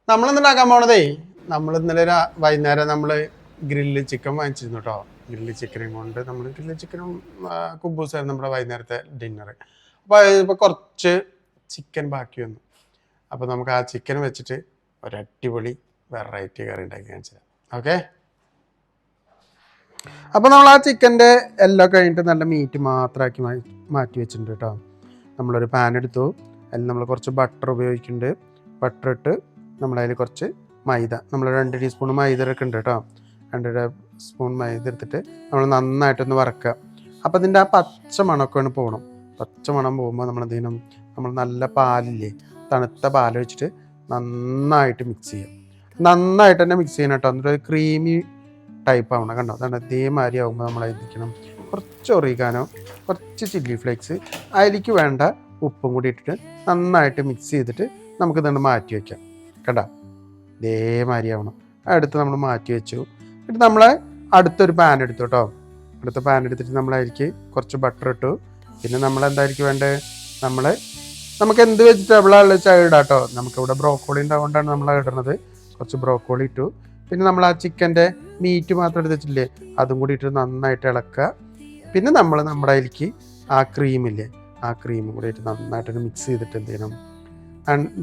നമ്മളിന്നുണ്ടാക്കാൻ പോണതേ നമ്മൾ ഇന്നലെ വൈകുന്നേരം നമ്മൾ ഗ്രില്ല് ചിക്കൻ വാങ്ങിച്ചിരുന്നു കേട്ടോ. ഗ്രില്ല് ചിക്കനും കൊണ്ട് നമ്മൾ ഗ്രില്ല് ചിക്കനും കുബൂസായിരുന്നു നമ്മുടെ വൈകുന്നേരത്തെ ഡിന്നർ. അപ്പോൾ ഇപ്പോൾ കുറച്ച് ചിക്കൻ ബാക്കി വന്നു. അപ്പോൾ നമുക്ക് ആ ചിക്കൻ വെച്ചിട്ട് ഒരടിപൊളി വെറൈറ്റി കറി ഉണ്ടാക്കി കാണിച്ചു തരാം. ഓക്കെ, അപ്പോൾ നമ്മൾ ആ ചിക്കൻ്റെ എല്ലാം കഴിഞ്ഞിട്ട് നല്ല മീറ്റ് മാത്രമാക്കി മാറ്റി വെച്ചിട്ടുണ്ട് കേട്ടോ. നമ്മളൊരു പാൻ എടുത്തു, അതിൽ നമ്മൾ കുറച്ച് ബട്ടർ ഉപയോഗിക്കുന്നുണ്ട്. ബട്ടർ ഇട്ട് നമ്മളതിൽ കുറച്ച് മൈദ, നമ്മൾ 2 ടീസ്പൂൺ മൈദ എടുക്കുന്നുണ്ട് കേട്ടോ. 2 സ്പൂൺ മൈദ എടുത്തിട്ട് നമ്മൾ നന്നായിട്ടൊന്ന് വറക്കുക. അപ്പോൾ അതിൻ്റെ ആ പച്ച മണമൊക്കെയാണ് പോകണം. പച്ച മണം പോകുമ്പോൾ നമ്മൾ നല്ല പാലില്ലേ, തണുത്ത പാൽ വെച്ചിട്ട് നന്നായിട്ട് മിക്സ് ചെയ്യാം. നന്നായിട്ട് തന്നെ മിക്സ് ചെയ്യണം കേട്ടോ. എന്നിട്ട് ക്രീമി ടൈപ്പ് ആവണം. കണ്ടോ, അതാണ് ഇതേമാതിരി ആകുമ്പോൾ നമ്മൾ അതിരിക്കണം കുറച്ച് ഒറിഗാനോ, കുറച്ച് ചില്ലി ഫ്ലേക്സ്, അതിലേക്ക് വേണ്ട ഉപ്പും കൂടി ഇട്ടിട്ട് നന്നായിട്ട് മിക്സ് ചെയ്തിട്ട് നമുക്ക് ഇതുകൊണ്ട് മാറ്റി വയ്ക്കാം. കേട്ടോ, ഇതേമാതിരി ആവണം. അടുത്ത് നമ്മൾ മാറ്റി വെച്ചു. എന്നിട്ട് നമ്മൾ അടുത്തൊരു പാൻ എടുത്തു കേട്ടോ. അടുത്ത പാൻ എടുത്തിട്ട് നമ്മളതിലേക്ക് കുറച്ച് ബട്ടർ ഇട്ടു. പിന്നെ നമ്മൾ എന്തായിരിക്കും വേണ്ടത്, നമുക്ക് എന്ത് വെജിറ്റബിളാണ് വെച്ചാൽ ഇടാം കേട്ടോ. നമുക്കിവിടെ ബ്രോക്കോളി ഉണ്ടാകൊണ്ടാണ് നമ്മൾ ഇടുന്നത്. കുറച്ച് ബ്രോക്കോളി ഇട്ടു. പിന്നെ നമ്മൾ ആ ചിക്കൻ്റെ മീറ്റ് മാത്രം എടുത്ത് വെച്ചില്ലേ, അതും കൂടി ഇട്ട് നന്നായിട്ട് ഇളക്കുക. പിന്നെ നമ്മുടെ അതിലേക്ക് ആ ക്രീമില്ലേ, ആ ക്രീമും കൂടി ഇട്ട് നന്നായിട്ടൊന്ന് മിക്സ് ചെയ്തിട്ട് എന്ത് ചെയ്യണം,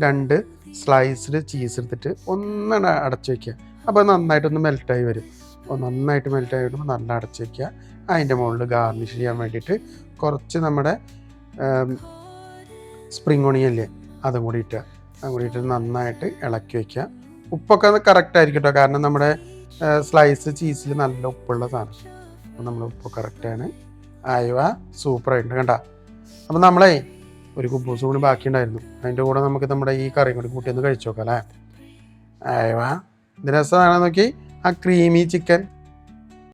2 സ്ലൈസ്ഡ് ചീസ് എടുത്തിട്ട് ഒന്നാണ് അടച്ചു വയ്ക്കുക. അപ്പോൾ നന്നായിട്ടൊന്ന് മെൽറ്റായി വരും. അപ്പോൾ നന്നായിട്ട് മെൽറ്റായി വരുമ്പോൾ നല്ല അടച്ചു വയ്ക്കുക. അതിൻ്റെ മുകളിൽ ഗാർണിഷ് ചെയ്യാൻ വേണ്ടിയിട്ട് കുറച്ച് നമ്മുടെ സ്പ്രിംഗ് ഒണിയല്ലേ, അതും കൂടി ഇട്ട് നന്നായിട്ട് ഇളക്കി വയ്ക്കുക. ഉപ്പൊക്കെ കറക്റ്റ് ആയിരിക്കും കേട്ടോ, കാരണം നമ്മുടെ സ്ലൈസ് ചീസിൽ നല്ല ഉപ്പുള്ള സാധനം. അപ്പോൾ നമ്മൾ ഉപ്പ് കറക്റ്റാണ്. ആയവ സൂപ്പറായിട്ടുണ്ട് കണ്ട. അപ്പോൾ നമ്മളെ ഒരു കുബൂസ് കൂടി ബാക്കിയുണ്ടായിരുന്നു, അതിൻ്റെ കൂടെ നമുക്ക് നമ്മുടെ ഈ കറിയും കൂടി കൂട്ടി ഒന്ന് കഴിച്ചു നോക്കാം അല്ലേ. ആയവ ഇത് രസമാണെന്ന് നോക്കി. ആ ക്രീമി ചിക്കൻ